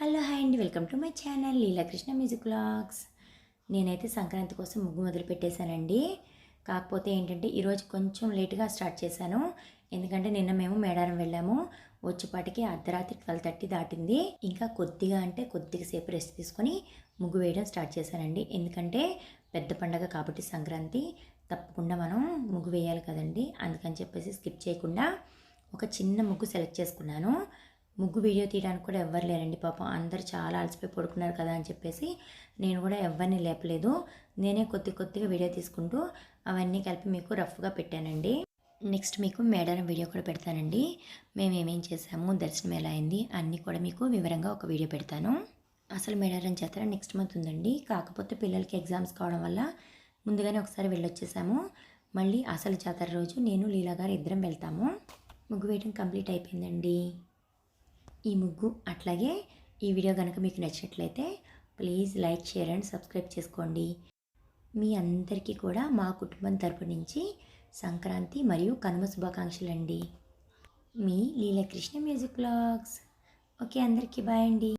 Hello hi అండి, welcome to my channel Leelakrishna music vlogs. నేనైతే సంక్రాంతి కోసం ముగ్గు మొదలు పెట్టేశానండి. కాకపోతే ఏంటంటే ఈరోజు కొంచెం లేట్గా స్టార్ట్ చేశాను. ఎందుకంటే నిన్న మేము మేడారం వెళ్ళాము. వచ్చేపాటికి అర్ధరాత్రి 12:30 దాటింది. ఇంకా కొద్దిగా సేపు రెస్ట్ తీసుకొని ముగ్గు వేయడం స్టార్ట్ చేశానండి. ఎందుకంటే పెద్ద పండగ కాబట్టి సంక్రాంతి తప్పకుండా మనం ముగ్గు వేయాలి కదండి. అందుకని చెప్పేసి స్కిప్ చేయకుండా ఒక చిన్న ముగ్గు సెలెక్ట్ చేసుకున్నాను. ముగ్గు వీడియో తీయడానికి కూడా ఎవ్వరు లేరండి పాపం. అందరు చాలా అలసిపోయి పడుకున్నారు కదా అని చెప్పేసి నేను కూడా ఎవరిని లేపలేదు. నేనే కొద్దిగా వీడియో తీసుకుంటూ అవన్నీ కలిపి మీకు రఫ్గా పెట్టానండి. నెక్స్ట్ మీకు మేడారం వీడియో కూడా పెడతానండి. మేము ఏమేం చేసాము, దర్శనం ఎలా అయింది అన్నీ కూడా మీకు వివరంగా ఒక వీడియో పెడతాను. అసలు మేడారం జాతర నెక్స్ట్ మంత్ ఉందండి. కాకపోతే పిల్లలకి ఎగ్జామ్స్ కావడం వల్ల ముందుగానే ఒకసారి వెళ్ళొచ్చేసాము. మళ్ళీ అసలు జాతర రోజు నేను లీలా గారు ఇద్దరం వెళ్తాము. ముగ్గు వేయడం కంప్లీట్ అయిపోయిందండి. ఈ ముగ్గు అట్లాగే ఈ వీడియో కనుక మీకు నచ్చినట్లయితే please like, share and subscribe చేసుకోండి. మీ అందరికీ కూడా మా కుటుంబం తరపు నుంచి సంక్రాంతి మరియు కనుమ శుభాకాంక్షలు అండి. మీ లీలాకృష్ణ మ్యూజిక్ వ్లాగ్స్. ఓకే, అందరికీ బాయ్ అండి.